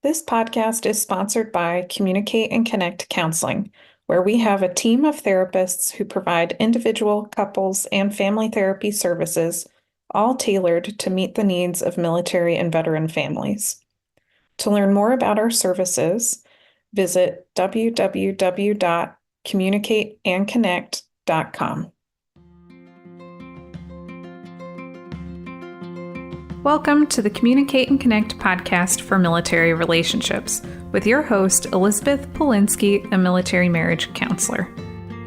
This podcast is sponsored by Communicate and Connect Counseling, where we have a team of therapists who provide individual, couples, and family therapy services, all tailored to meet the needs of military and veteran families. To learn more about our services, visit www.communicateandconnect.com. Welcome to the Communicate and Connect podcast for military relationships with your host, Elizabeth Polinsky, a military marriage counselor.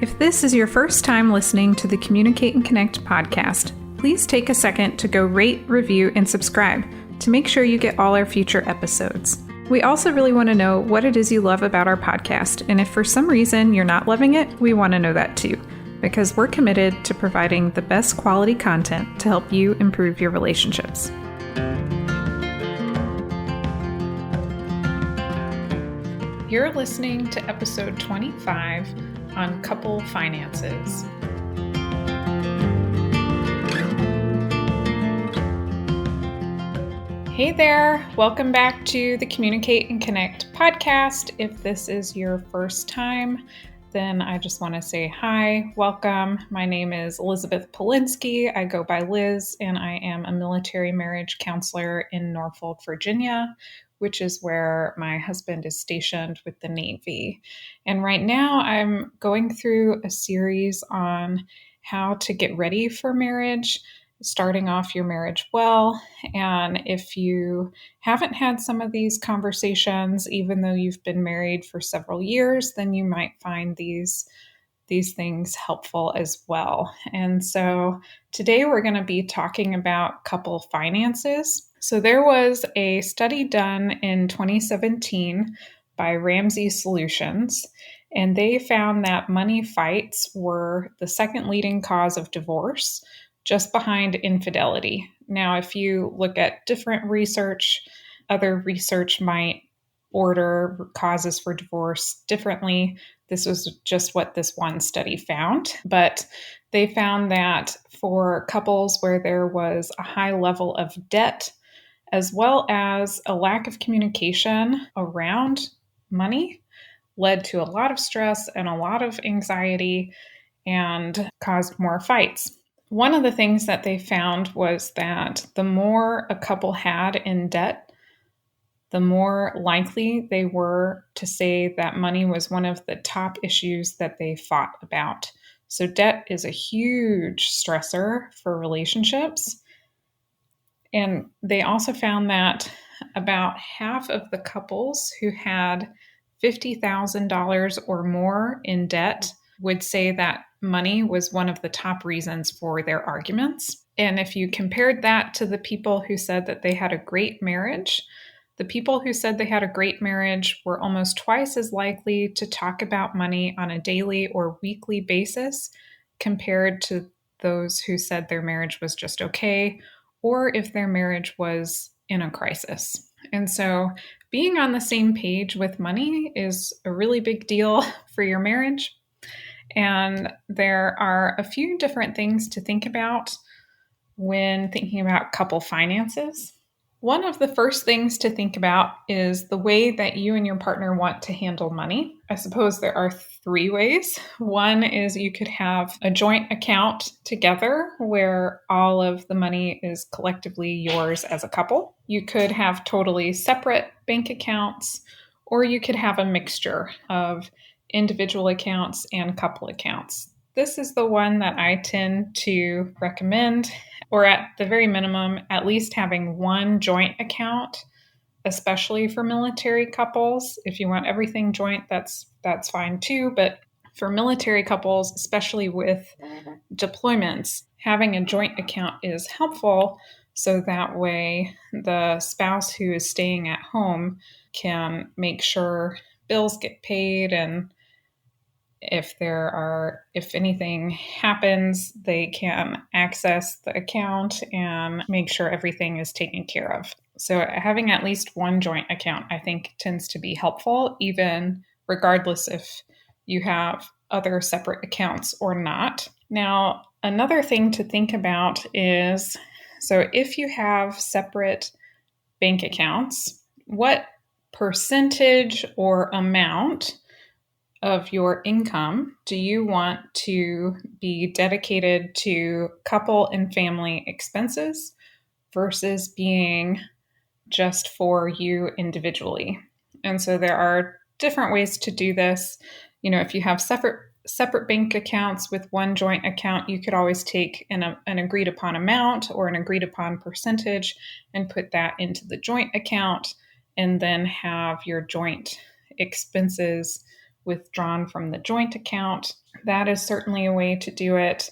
If this is your first time listening to the Communicate and Connect podcast, please take a second to go rate, review, and subscribe to make sure you get all our future episodes. We also really want to know what it is you love about our podcast, and if for some reason you're not loving it, we want to know that too, because we're committed to providing the best quality content to help you improve your relationships. You're listening to episode 25 on couple finances. Hey there, welcome back to the Communicate and Connect podcast. If this is your first time, then I just want to say hi, welcome. My name is Elizabeth Polinsky. I go by Liz, and I am a military marriage counselor in Norfolk, Virginia, which is where my husband is stationed with the Navy. And right now I'm going through a series on how to get ready for marriage, starting off your marriage well. And if you haven't had some of these conversations, even though you've been married for several years, then you might find these things helpful as well. And so today we're going to be talking about couple finances. So there was a study done in 2017 by Ramsey Solutions, and they found that money fights were the second leading cause of divorce, just behind infidelity. Now, if you look at different research, other research might order causes for divorce differently. This was just what this one study found, but they found that for couples where there was a high level of debt, as well as a lack of communication around money, led to a lot of stress and a lot of anxiety and caused more fights. One of the things that they found was that the more a couple had in debt, the more likely they were to say that money was one of the top issues that they fought about. So debt is a huge stressor for relationships. And they also found that about half of the couples who had $50,000 or more in debt would say that money was one of the top reasons for their arguments. And if you compared that to the people who said that they had a great marriage, the people who said they had a great marriage were almost twice as likely to talk about money on a daily or weekly basis compared to those who said their marriage was just okay, or if their marriage was in a crisis. And so being on the same page with money is a really big deal for your marriage. And there are a few different things to think about when thinking about couple finances. One of the first things to think about is the way that you and your partner want to handle money. I suppose there are three ways. One is you could have a joint account together where all of the money is collectively yours as a couple. You could have totally separate bank accounts, or you could have a mixture of individual accounts and couple accounts. This is the one that I tend to recommend, or at the very minimum, at least having one joint account, especially for military couples. If you want everything joint, that's fine too. But for military couples, especially with deployments, having a joint account is helpful. So that way the spouse who is staying at home can make sure bills get paid, and if anything happens, they can access the account and make sure everything is taken care of. So having at least one joint account, I think, tends to be helpful, even regardless if you have other separate accounts or not. Now, another thing to think about is, so if you have separate bank accounts, what percentage or amount of your income do you want to be dedicated to couple and family expenses versus being just for you individually? And so there are different ways to do this. If you have separate bank accounts with one joint account, you could always take an agreed upon amount or an agreed upon percentage and put that into the joint account, and then have your joint expenses withdrawn from the joint account. That is certainly a way to do it.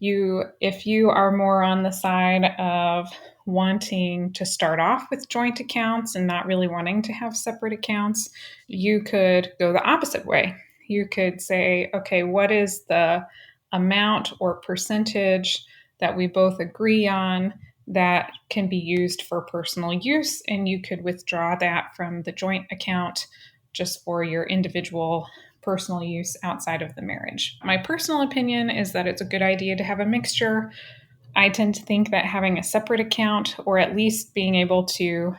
If you are more on the side of wanting to start off with joint accounts and not really wanting to have separate accounts, you could go the opposite way. You could say, okay, what is the amount or percentage that we both agree on that can be used for personal use? And you could withdraw that from the joint account just for your individual personal use outside of the marriage. My personal opinion is that it's a good idea to have a mixture. I tend to think that having a separate account, or at least being able to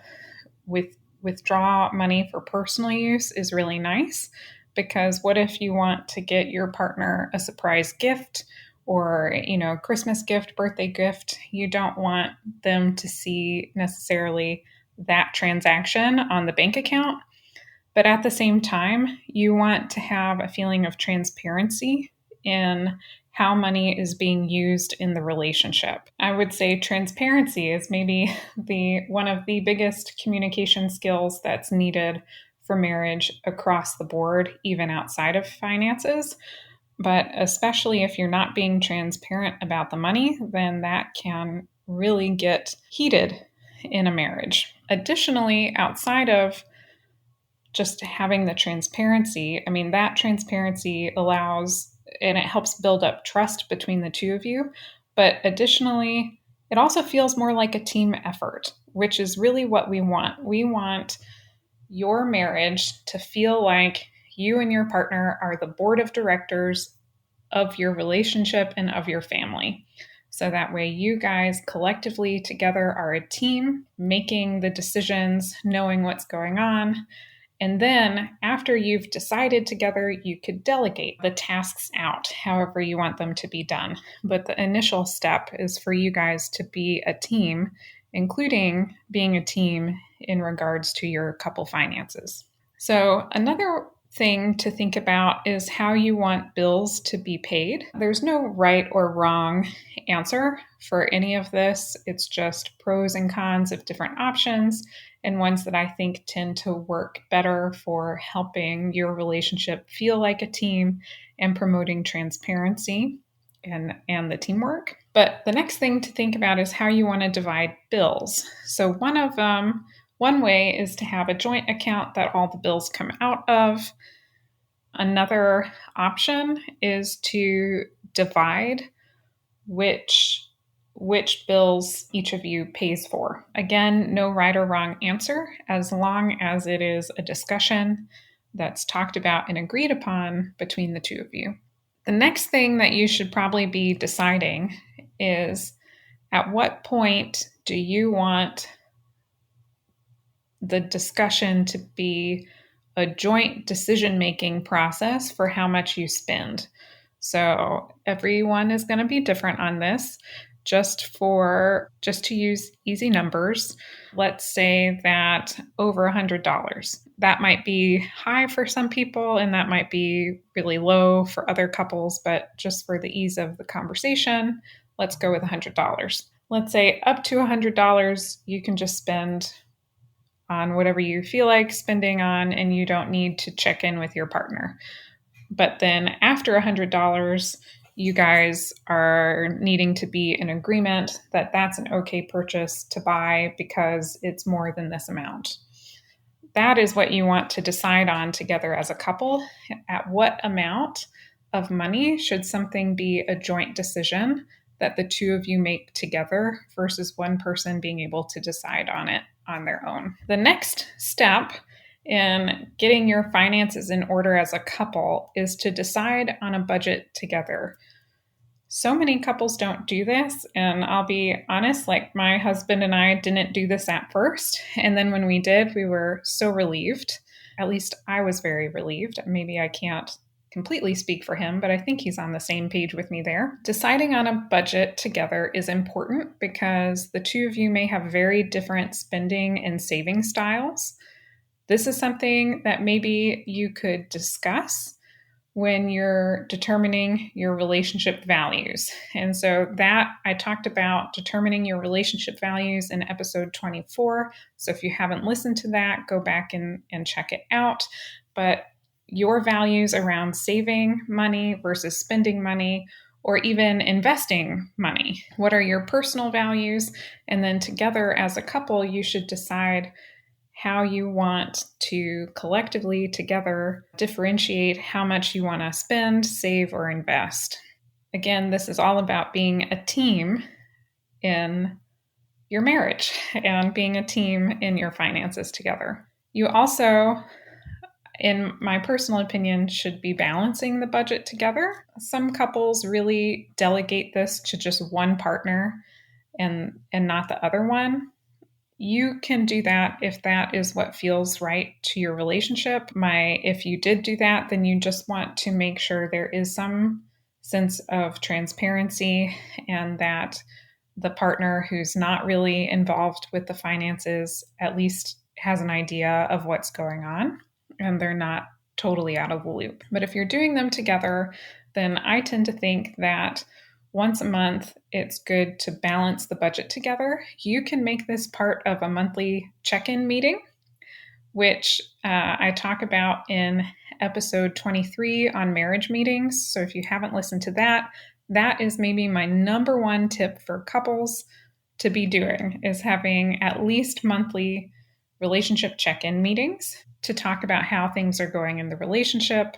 withdraw money for personal use, is really nice. Because what if you want to get your partner a surprise gift or, Christmas gift, birthday gift? You don't want them to see necessarily that transaction on the bank account. But at the same time, you want to have a feeling of transparency in how money is being used in the relationship. I would say transparency is maybe one of the biggest communication skills that's needed for marriage across the board, even outside of finances. But especially if you're not being transparent about the money, then that can really get heated in a marriage. Additionally, outside of just having the transparency, that transparency allows and it helps build up trust between the two of you. But additionally, it also feels more like a team effort, which is really what we want. We want your marriage to feel like you and your partner are the board of directors of your relationship and of your family. So that way you guys collectively together are a team, making the decisions, knowing what's going on. And then after you've decided together, you could delegate the tasks out however you want them to be done. But the initial step is for you guys to be a team, including being a team in regards to your couple finances. So another thing to think about is how you want bills to be paid. There's no right or wrong answer for any of this. It's just pros and cons of different options, and ones that I think tend to work better for helping your relationship feel like a team and promoting transparency and the teamwork. But the next thing to think about is how you want to divide bills. So one way is to have a joint account that all the bills come out of. Another option is to divide which bills each of you pays for. Again, no right or wrong answer, as long as it is a discussion that's talked about and agreed upon between the two of you. The next thing that you should probably be deciding is, at what point do you want the discussion to be a joint decision-making process for how much you spend? So everyone is going to be different on this. Just to use easy numbers, let's say that over $100. That might be high for some people and that might be really low for other couples, but just for the ease of the conversation, let's go with $100. Let's say up to $100 you can just spend on whatever you feel like spending on, and you don't need to check in with your partner. But then after $100, you guys are needing to be in agreement that that's an okay purchase to buy because it's more than this amount. That is what you want to decide on together as a couple. At what amount of money should something be a joint decision that the two of you make together versus one person being able to decide on it on their own? The next step in getting your finances in order as a couple is to decide on a budget together. So many couples don't do this. And I'll be honest, like my husband and I didn't do this at first. And then when we did, we were so relieved. At least I was very relieved. Maybe I can't completely speak for him, but I think he's on the same page with me there. Deciding on a budget together is important because the two of you may have very different spending and saving styles. This is something that maybe you could discuss when you're determining your relationship values. And so that I talked about determining your relationship values in episode 24. So if you haven't listened to that, go back and check it out. But your values around saving money versus spending money, or even investing money. What are your personal values? And then together as a couple, you should decide how you want to collectively together differentiate how much you want to spend, save, or invest. Again, this is all about being a team in your marriage and being a team in your finances together. You also, in my personal opinion, should be balancing the budget together. Some couples really delegate this to just one partner and not the other one. You can do that if that is what feels right to your relationship. If you did do that, then you just want to make sure there is some sense of transparency and that the partner who's not really involved with the finances at least has an idea of what's going on and they're not totally out of the loop. But if you're doing them together, then I tend to think that once a month, it's good to balance the budget together. You can make this part of a monthly check-in meeting, which I talk about in episode 23 on marriage meetings. So if you haven't listened to that, that is maybe my number one tip for couples to be doing, is having at least monthly relationship check-in meetings to talk about how things are going in the relationship.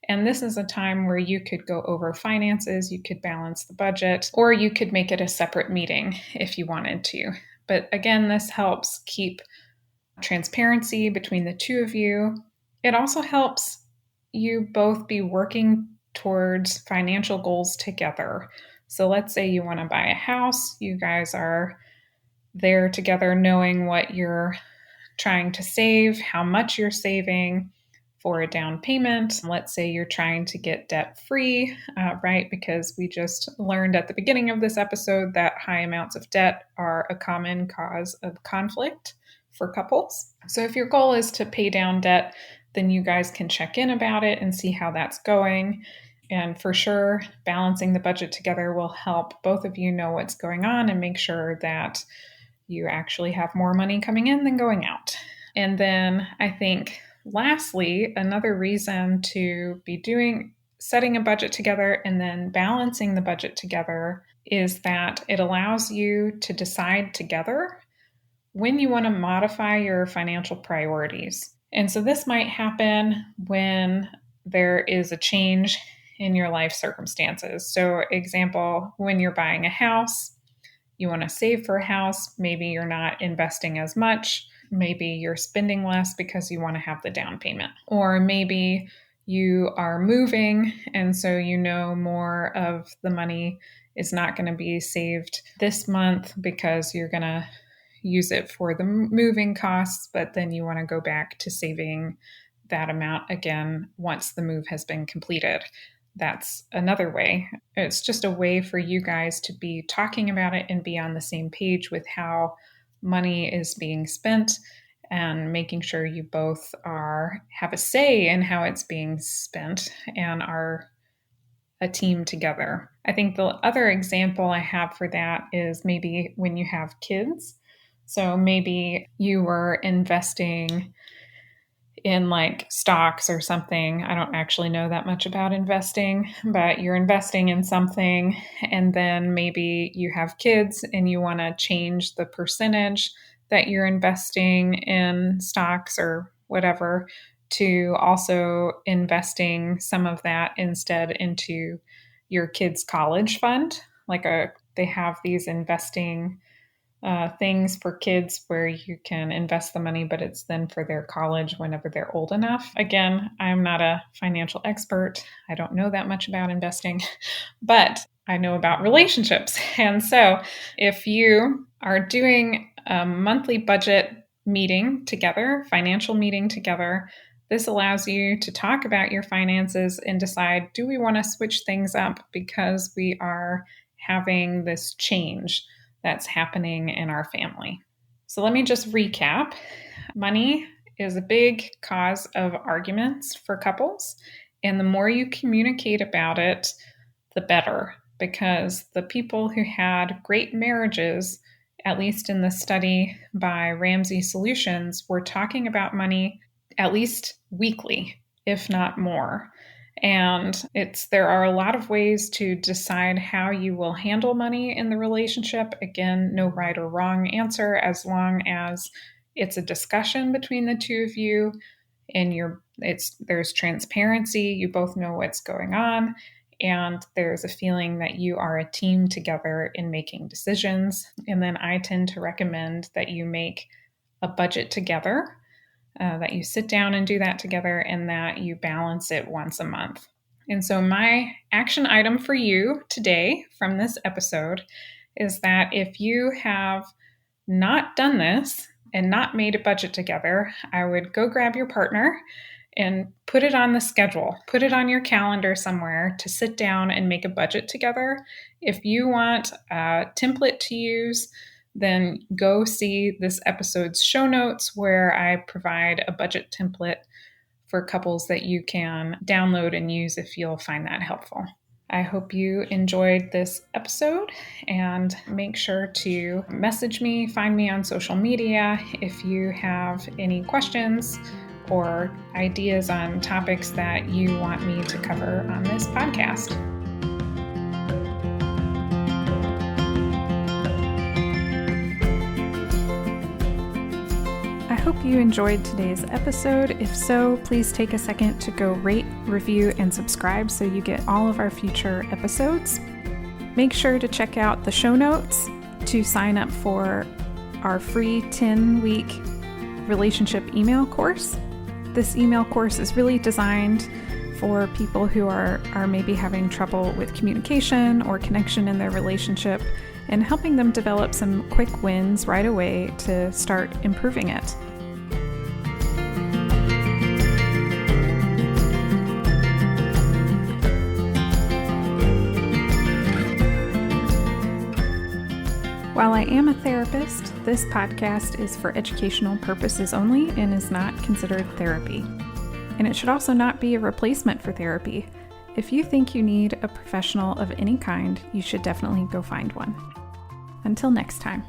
And this is a time where you could go over finances, you could balance the budget, or you could make it a separate meeting if you wanted to. But again, this helps keep transparency between the two of you. It also helps you both be working towards financial goals together. So let's say you want to buy a house, you guys are there together knowing what you're trying to save, how much you're saving for a down payment. Let's say you're trying to get debt free, right? Because we just learned at the beginning of this episode that high amounts of debt are a common cause of conflict for couples. So if your goal is to pay down debt, then you guys can check in about it and see how that's going. And for sure, balancing the budget together will help both of you know what's going on and make sure that you actually have more money coming in than going out. And then I think lastly, another reason to be setting a budget together and then balancing the budget together is that it allows you to decide together when you want to modify your financial priorities. And so this might happen when there is a change in your life circumstances. So example, when you're buying a house, you want to save for a house, maybe you're not investing as much. Maybe you're spending less because you want to have the down payment. Or maybe you are moving, and so you know more of the money is not going to be saved this month because you're going to use it for the moving costs, but then you want to go back to saving that amount again once the move has been completed. That's another way. It's just a way for you guys to be talking about it and be on the same page with how money is being spent and making sure you both have a say in how it's being spent and are a team together. I think the other example I have for that is maybe when you have kids. So maybe you were investing in like stocks or something. I don't actually know that much about investing, but you're investing in something and then maybe you have kids and you want to change the percentage that you're investing in stocks or whatever to also investing some of that instead into your kids' college fund. They have these investing things for kids where you can invest the money, but it's then for their college whenever they're old enough. Again, I'm not a financial expert. I don't know that much about investing, but I know about relationships. And so if you are doing a monthly budget meeting together, financial meeting together, this allows you to talk about your finances and decide, do we want to switch things up because we are having this change that's happening in our family? So let me just recap. Money is a big cause of arguments for couples, and the more you communicate about it, the better, because the people who had great marriages, at least in the study by Ramsey Solutions, were talking about money at least weekly, if not more. And there are a lot of ways to decide how you will handle money in the relationship. Again, no right or wrong answer, as long as it's a discussion between the two of you and there's transparency, you both know what's going on, and there's a feeling that you are a team together in making decisions. And then I tend to recommend that you make a budget together, that you sit down and do that together, and that you balance it once a month. And so my action item for you today from this episode is that if you have not done this and not made a budget together, I would go grab your partner and put it on the schedule. Put it on your calendar somewhere to sit down and make a budget together. If you want a template to use, then go see this episode's show notes where I provide a budget template for couples that you can download and use if you'll find that helpful. I hope you enjoyed this episode, and make sure to message me, find me on social media if you have any questions or ideas on topics that you want me to cover on this podcast. I hope you enjoyed today's episode. If so, please take a second to go rate, review, and subscribe so you get all of our future episodes. Make sure to check out the show notes to sign up for our free 10-week relationship email course. This email course is really designed for people who are maybe having trouble with communication or connection in their relationship, and helping them develop some quick wins right away to start improving it. While I am a therapist, this podcast is for educational purposes only and is not considered therapy. And it should also not be a replacement for therapy. If you think you need a professional of any kind, you should definitely go find one. Until next time.